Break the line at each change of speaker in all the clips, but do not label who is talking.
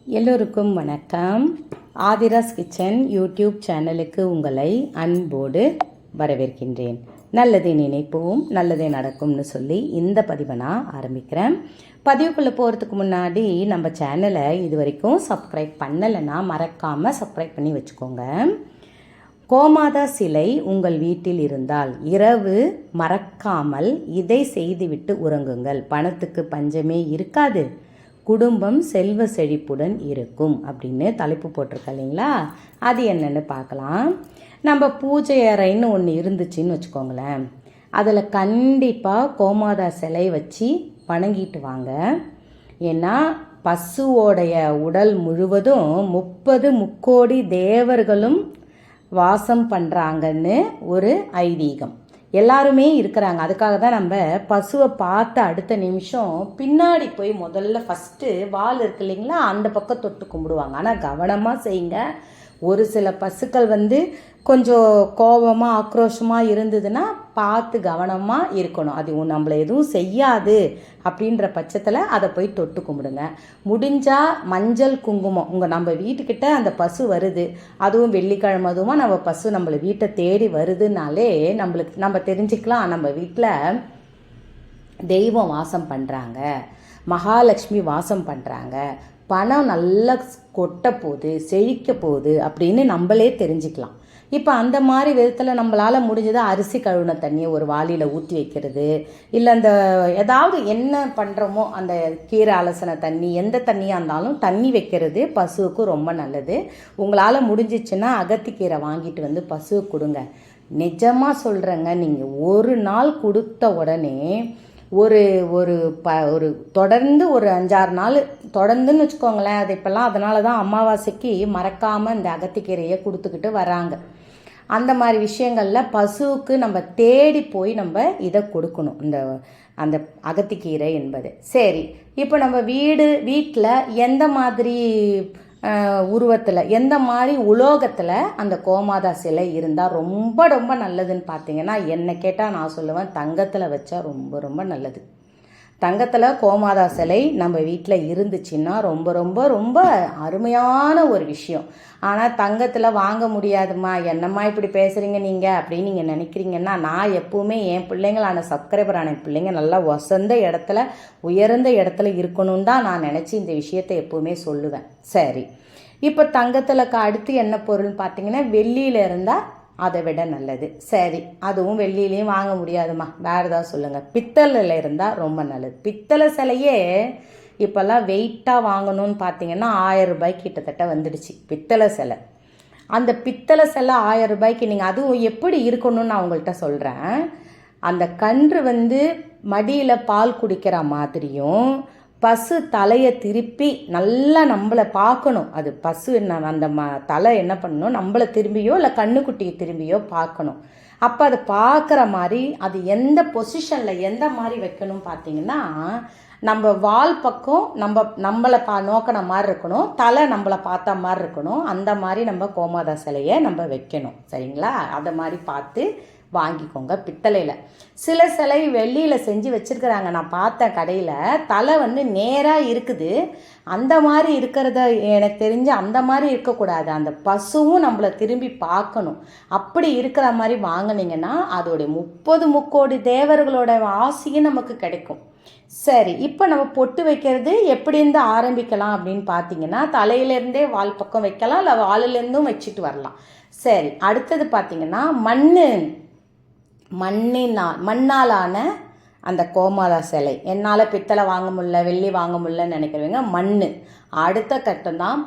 எல்லோருக்கும் வணக்கம். Aadhira's kitchen YouTube சேனலுக்கு உங்களை அன்போடு வரவேற்கின்றேன். நல்லதை நினைப்போம், நல்லதே நடக்கும்னு சொல்லி இந்த பதிவை நான் ஆரம்பிக்கிறேன். பதிவுக்குள்ளே போகிறதுக்கு முன்னாடி நம்ம சேனலை இது வரைக்கும் சப்ஸ்கிரைப் பண்ணலைன்னா மறக்காமல் சப்ஸ்கிரைப் பண்ணி வச்சுக்கோங்க. கோமாதா சிலை உங்கள் வீட்டில் இருந்தால் இரவு மறக்காமல் இதை செய்துவிட்டு உறங்குங்கள். பணத்துக்கு பஞ்சமே இருக்காது, குடும்பம் செல்வ செழிப்புடன் இருக்கும் அப்படின்னு தலைப்பு போட்டிருக்க இல்லைங்களா? அது என்னென்னு பார்க்கலாம். நம்ம பூஜை அறைன்னு ஒன்று இருந்துச்சுன்னு வச்சுக்கோங்களேன், அதில் கண்டிப்பாக கோமாதா சிலை வச்சு வணங்கிட்டு வாங்க. ஏன்னா பசுவோடைய உடல் முழுவதும் 30 முக்கோடி தேவர்களும் வாசம் பண்ணுறாங்கன்னு ஒரு ஐதீகம். எல்லாருமே இருக்கிறாங்க. அதுக்காக தான் நம்ம பசுவை பார்த்த அடுத்த நிமிஷம் பின்னாடி போய் முதல்ல ஃபஸ்ட்டு வால் இருக்கு இல்லைங்களா, அந்த பக்கம் தொட்டு கும்பிடுவாங்க. ஆனால் கவனமாக செய்யுங்க. ஒரு சில பசுக்கள் கொஞ்சம் கோபமாக ஆக்ரோஷமாக இருந்ததுன்னா பார்த்து கவனமாக இருக்கணும். அது நம்மளை எதுவும் செய்யாது அப்படின்ற பட்சத்தில் அதை போய் தொட்டு கும்பிடுங்க. முடிஞ்சால் மஞ்சள் குங்குமம் நம்ம வீட்டுக்கிட்ட அந்த பசு வருது, அதுவும் வெள்ளிக்கிழமை அதுவும் நம்ம பசு நம்மளை வீட்டை தேடி வருதுனாலே நம்ம தெரிஞ்சுக்கலாம் நம்ம வீட்டில் தெய்வம் வாசம் பண்ணுறாங்க, மகாலட்சுமி வாசம் பண்ணுறாங்க, பணம் நல்லா கொட்ட போகுது, செழிக்க போகுது அப்படின்னு நம்மளே தெரிஞ்சுக்கலாம். இப்போ அந்த மாதிரி விதத்தில் நம்மளால் முடிஞ்சது அரிசி கழுவுன தண்ணியை ஒரு வாளியில் ஊற்றி வைக்கிறது, இல்லை அந்த ஏதாவது என்ன பண்ணுறோமோ அந்த கீரை அலசின தண்ணி, எந்த தண்ணியாக இருந்தாலும் தண்ணி வைக்கிறது பசுவுக்கு ரொம்ப நல்லது. உங்களால் முடிஞ்சிச்சுன்னா அகத்திக்கீரை வாங்கிட்டு பசுவுக்கு கொடுங்க. நிஜமாக சொல்கிறேங்க, நீங்கள் ஒரு நாள் கொடுத்த உடனே ஒரு தொடர்ந்து ஒரு 5-6 நாள் தொடர்ந்துன்னு வச்சுக்கோங்களேன். அது இப்போல்லாம் அதனால தான் அமாவாசைக்கு மறக்காமல் இந்த அகத்திக்கீரையை கொடுத்துக்கிட்டு வராங்க. அந்த மாதிரி விஷயங்களில் பசுவுக்கு நம்ம தேடி போய் நம்ம இதை கொடுக்கணும், அந்த அகத்திக்கீரை என்பது. சரி, இப்போ நம்ம வீட்டில் எந்த மாதிரி உருவத்தில், எந்த மாதிரி உலோகத்தில் அந்த கோமாதா சிலை இருந்தால் ரொம்ப ரொம்ப நல்லதுன்னு பார்த்தீங்கன்னா, என்னை கேட்டால் நான் சொல்லுவேன் தங்கத்தில் வச்சா ரொம்ப ரொம்ப நல்லது. தங்கத்தில் கோமாதா சிலை நம்ம வீட்டில் இருந்துச்சுன்னா ரொம்ப ரொம்ப ரொம்ப அருமையான ஒரு விஷயம். ஆனால் தங்கத்தில் வாங்க முடியாதுமா, என்னம்மா இப்படி பேசுகிறீங்க நீங்கள் அப்படின்னு நீங்கள் நினைக்கிறீங்கன்னா, நான் எப்போவுமே என் பிள்ளைங்களான சப்ஸ்கிரைபரான பிள்ளைங்க நல்லா வசந்த இடத்துல உயர்ந்த இடத்துல இருக்கணும்னு தான் நான் நினச்சி இந்த விஷயத்தை எப்போவுமே சொல்லுவேன். சரி, இப்போ தங்கத்தில் அடுத்து என்ன பொருள்னு பார்த்தீங்கன்னா, வெள்ளியில் இருந்தால் அதை விட நல்லது. சரி, அதுவும் வெள்ளியிலையும் வாங்க முடியாதுமா, வேறு ஏதாவது சொல்லுங்கள். பித்தளையில் இருந்தால் ரொம்ப நல்லது. பித்தளை சிலையே இப்போல்லாம் வெயிட்டாக வாங்கணும்னு பார்த்தீங்கன்னா 1000 ரூபாய்க்கு கிட்டத்தட்ட வந்துடுச்சு பித்தளை சிலை. அந்த பித்தளை சிலை 1000 ரூபாய்க்கு நீங்கள் அதுவும் எப்படி இருக்கணும்னு நான் உங்கள்கிட்ட சொல்கிறேன். அந்த கன்று மடியில் பால் குடிக்கிற மாதிரியும் பசு தலையை திருப்பி நல்லா நம்மளை பார்க்கணும். அது பசு அந்த தலை என்ன பண்ணணும், நம்மளை திரும்பியோ இல்லை கண்ணுக்குட்டியை திரும்பியோ பார்க்கணும். அப்போ அதை பார்க்குற மாதிரி அது எந்த பொசிஷனில் எந்த மாதிரி வைக்கணும் பார்த்தீங்கன்னா, நம்ம வால் பக்கம் நம்மளை நோக்கின மாதிரி இருக்கணும், தலை நம்மளை பார்த்த மாதிரி இருக்கணும். அந்த மாதிரி நம்ம கோமாதா சிலையை நம்ம வைக்கணும். சரிங்களா? அதை மாதிரி பார்த்து வாங்கிக்கோங்க. பித்தளையில் சில சிலை வெள்ளியில் செஞ்சு வச்சுருக்குறாங்க, நான் பார்த்தேன் கடையில். தலை நேராக இருக்குது. அந்த மாதிரி இருக்கிறத எனக்கு தெரிஞ்சு அந்த மாதிரி இருக்கக்கூடாது. அந்த பசுவும் நம்மளை திரும்பி பார்க்கணும். அப்படி இருக்கிற மாதிரி வாங்கினீங்கன்னா அதோடைய 30 முக்கோடி தேவர்களோட ஆசையும் நமக்கு கிடைக்கும். சரி, இப்போ நம்ம பொட்டு வைக்கிறது எப்படிருந்து ஆரம்பிக்கலாம் அப்படின்னு பார்த்தீங்கன்னா, தலையிலேருந்தே வால் பக்கம் வைக்கலாம், இல்லை வாலிலேருந்தும் வச்சுட்டு வரலாம். சரி, அடுத்தது பார்த்தீங்கன்னா மண்ணாலான அந்த கோமாதா சிலை. என்னால் பித்தளை வாங்க முடியல, வெள்ளி வாங்க முடியலன்னு நினைக்கிறவங்க மண். அடுத்த கட்டம் தான்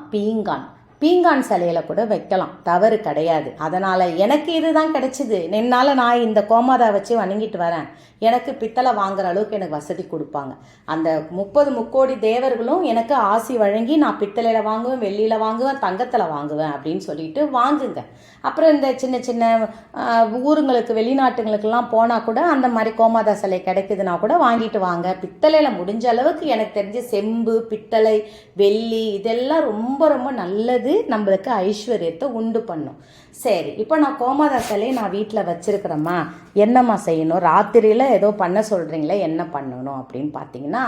பீங்கான் சிலையில் கூட வைக்கலாம், தவறு கிடையாது. அதனால் எனக்கு இதுதான் கிடைச்சிது. என்னால் நான் இந்த கோமாதா வச்சு வணங்கிட்டு வரேன், எனக்கு பித்தளை வாங்குற அளவுக்கு எனக்கு வசதி கொடுப்பாங்க. அந்த 30 முக்கோடி தேவர்களும் எனக்கு ஆசி வழங்கி நான் பித்தளையில் வாங்குவேன், வெள்ளியில் வாங்குவேன், தங்கத்தில் வாங்குவேன் அப்படின்னு சொல்லிட்டு வாங்குங்க. அப்புறம் இந்த சின்ன சின்ன ஊருங்களுக்கு வெளிநாட்டுங்களுக்கெல்லாம் போனால் கூட அந்த மாதிரி கோமாதா சிலை கிடைக்குதுன்னா கூட வாங்கிட்டு வாங்க. பித்தளையில் முடிஞ்ச அளவுக்கு எனக்கு தெரிஞ்ச செம்பு, பித்தளை, வெள்ளி இதெல்லாம் ரொம்ப ரொம்ப நல்லது வைக்கிறது நம்மளுக்கு ஐஸ்வர்யத்தை உண்டு பண்ணும். சரி, இப்போ நான் கோமாதா சிலையை நான் வீட்டில் வச்சுருக்கிறேம்மா, என்னம்மா செய்யணும்? ராத்திரியில் ஏதோ பண்ண சொல்கிறீங்களே, என்ன பண்ணணும் அப்படின்னு பார்த்தீங்கன்னா,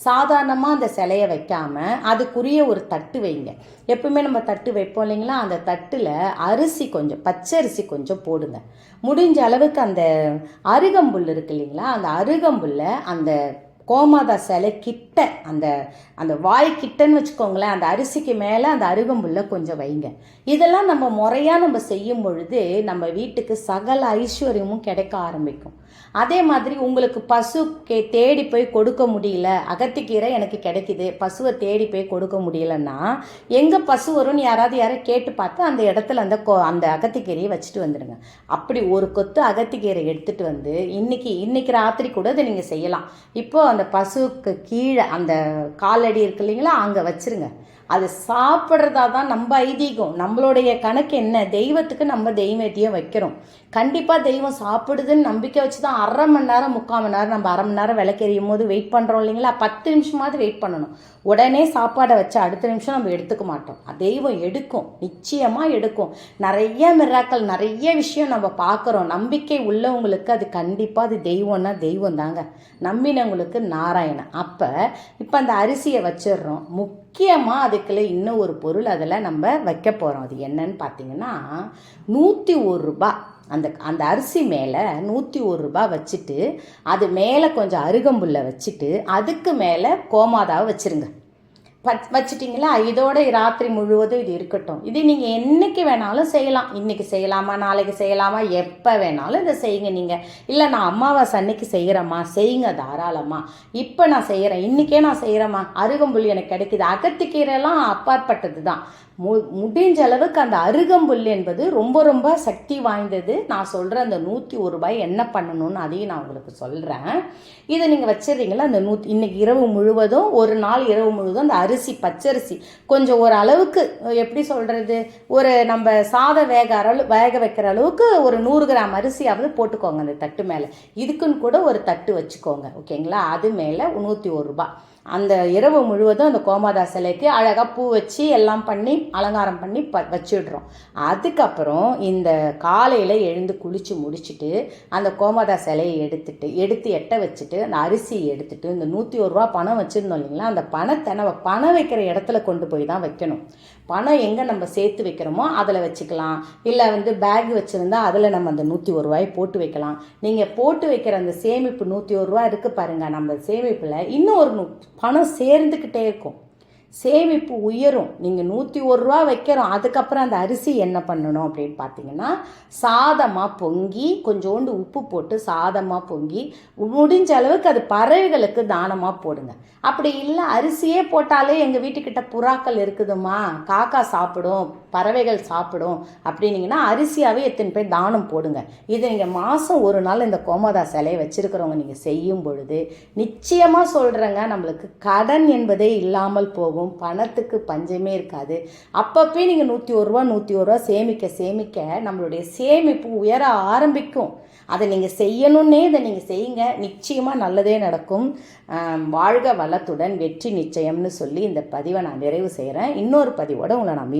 சாதாரணமாக அந்த சிலையை வைக்காமல் அதுக்குரிய ஒரு தட்டு வைங்க. எப்பவுமே நம்ம தட்டு வைப்போம் இல்லைங்களா, அந்த தட்டில் அரிசி கொஞ்சம், பச்சரிசி கொஞ்சம் போடுங்க. முடிஞ்ச அளவுக்கு அந்த அருகம்புல் இருக்கு இல்லைங்களா, அந்த அருகம்புல்ல அந்த கோமாதா சிலை கிட்ட, அந்த அந்த வாய்க்கிட்டன்னு வச்சுக்கோங்களேன், அந்த அரிசிக்கு மேலே அந்த அருகம்புல்ல கொஞ்சம் வைங்க. இதெல்லாம் நம்ம முறையாக நம்ம செய்யும் பொழுது நம்ம வீட்டுக்கு சகல ஐஸ்வர்யமும் கிடைக்க ஆரம்பிக்கும். அதே மாதிரி உங்களுக்கு பசு தேடி போய் கொடுக்க முடியல, அகத்திக்கீரை எனக்கு கிடைக்குது, பசுவை தேடி போய் கொடுக்க முடியலன்னா எங்கே பசு வரும்னு யாராவது கேட்டு பார்த்து அந்த இடத்துல அந்த அகத்திக்கீரையை வச்சுட்டு வந்துடுங்க. அப்படி ஒரு கொத்து அகத்திக்கீரை எடுத்துகிட்டு வந்து இன்னைக்கு ராத்திரி கூட அதை நீங்கள் செய்யலாம். இப்போது அந்த பசுவுக்கு கீழே அந்த காலடி இருக்கு இல்லைங்களா, அங்கே வச்சுருங்க. அது சாப்பிட்றதா தான் நம்ம ஐதீகம். நம்மளுடைய கணக்கு என்ன, தெய்வத்துக்கு நம்ம தெய்வத்தையும் வைக்கிறோம். கண்டிப்பாக தெய்வம் சாப்பிடுதுன்னு நம்பிக்கை வச்சு தான் 1/2 மணி நேரம் 3/4 மணி நேரம் நம்ம 1/2 மணி நேரம் விளக்கெறியும் போது வெயிட் பண்ணுறோம் இல்லைங்களா, 10 நிமிஷமாவது வெயிட் பண்ணணும். உடனே சாப்பாடை வச்சு அடுத்த நிமிஷம் நம்ம எடுத்துக்க மாட்டோம். தெய்வம் எடுக்கும், நிச்சயமாக எடுக்கும். நிறைய மிராக்கள், நிறைய விஷயம் நம்ம பார்க்குறோம். நம்பிக்கை உள்ளவங்களுக்கு அது கண்டிப்பாக அது தெய்வம்னா தெய்வம் தாங்க. நம்பினவங்களுக்கு நாராயணன். இப்போ அந்த அரிசியை வச்சிடுறோம். முக்கியமாக அதுக்குள்ள இன்னும் ஒரு பொருள் அதில் நம்ம வைக்க போகிறோம். அது என்னன்னு பார்த்தீங்கன்னா, 101 ரூபாய். அந்த அரிசி மேலே 101 ரூபாய் வச்சுட்டு, அது மேலே கொஞ்சம் அருகம்புல்லை வச்சுட்டு, அதுக்கு மேலே கோமாதாவை வச்சுருங்க. வச்சிட்டிங்களா, இதோட ராத்திரி முழுவதும் இது இருக்கட்டும். இது நீங்கள் என்றைக்கு வேணாலும் செய்யலாம். இன்றைக்கி செய்யலாமா, நாளைக்கு செய்யலாமா, எப்போ வேணாலும் இதை செய்யுங்க. நீங்கள் இல்லை நான் அமாவாசை அன்னைக்கு செய்கிறேம்மா, செய்யுங்க தாராளமாக. இப்போ நான் செய்கிறேன், இன்றைக்கே நான் செய்கிறேம்மா, அருகம்புல் எனக்கு கிடைக்குது. அகத்திக்கீரைலாம் அப்பாற்பட்டது தான். முடிஞ்ச அளவுக்கு அந்த அருகம்புல் என்பது ரொம்ப ரொம்ப சக்தி வாய்ந்தது. நான் சொல்கிற அந்த 101 ரூபாய் என்ன பண்ணணும்னு அதையும் நான் உங்களுக்கு சொல்கிறேன். இதை நீங்கள் வச்சிடுறீங்களா, அந்த இன்னைக்கு இரவு முழுவதும், ஒரு நாள் இரவு முழுவதும் அந்த அரிசி, பச்சரிசி கொஞ்சம் ஒரு அளவுக்கு, எப்படி சொல்கிறது, ஒரு நம்ம சாதம் வேக வைக்கிற அளவுக்கு ஒரு 100 கிராம் அரிசியாவது போட்டுக்கோங்க அந்த தட்டு மேலே. இதுக்குன்னு கூட ஒரு தட்டு வச்சுக்கோங்க, ஓகேங்களா. அது மேலே 101 ரூபாய். அந்த இரவு முழுவதும் அந்த கோமாதா சிலைக்கு அழகாக பூ வச்சு எல்லாம் பண்ணி அலங்காரம் பண்ணி வச்சுடுறோம். அதுக்கப்புறம் இந்த காலையில் எழுந்து குளித்து முடிச்சுட்டு அந்த கோமாதா சிலையை எடுத்து எட்ட வச்சுட்டு அந்த அரிசியை எடுத்துட்டு இந்த 101 ரூபா பணம் வச்சுருந்தோம் இல்லைங்களா, அந்த பணத்தை நம்ம பணம் வைக்கிற இடத்துல கொண்டு போய் தான் வைக்கணும். பணம் எங்கே நம்ம சேர்த்து வைக்கிறோமோ அதில் வச்சுக்கலாம். இல்லை பேக் வச்சுருந்தா அதில் நம்ம அந்த 101 ரூபாயை போட்டு வைக்கலாம். நீங்கள் போட்டு வைக்கிற அந்த சேமிப்பு 101 ரூபா இருக்குது பாருங்கள், நம்ம சேமிப்பில் இன்னும் ஒரு பணம் சேர்ந்துக்கிட்டே இருக்கும். சேமிப்பு உயரும். நீங்கள் 101 ரூபா வைக்கிறோம். அதுக்கப்புறம் அந்த அரிசி என்ன பண்ணணும் அப்படின்னு பார்த்தீங்கன்னா, சாதமாக பொங்கி கொஞ்சோண்டு உப்பு போட்டு சாதமாக பொங்கி முடிஞ்ச அளவுக்கு அது பறவைகளுக்கு தானமாக போடுங்க. அப்படி இல்லை அரிசியே போட்டாலே எங்கள் வீட்டுக்கிட்ட புறாக்கள் இருக்குதுமா, காக்கா சாப்பிடும், பறவைகள் சாப்பிடும் அப்படின்னீங்கன்னா அரிசியாகவே எத்தனை பேர் தானம் போடுங்க. இதை நீங்கள் மாதம் ஒரு நாள் இந்த கோமாதா சிலையை வச்சுருக்கிறவங்க நீங்கள் செய்யும் பொழுது நிச்சயமாக சொல்கிறேங்க, நம்மளுக்கு கடன் என்பதே இல்லாமல் போகும். பணத்துக்கு பஞ்சமே இருக்காது. அப்பப்போ நீங்கள் 101 ரூபா சேமிக்க நம்மளுடைய சேமிப்பு உயர ஆரம்பிக்கும். அதை நீங்கள் செய்யணுன்னே இதை நீங்கள் செய்யுங்க, நிச்சயமாக நல்லதே நடக்கும். வாழ்க வளத்துடன், வெற்றி நிச்சயம்னு சொல்லி இந்த பதிவை நான் நிறைவு செய்கிறேன். இன்னொரு பதிவோடு உங்களை நான்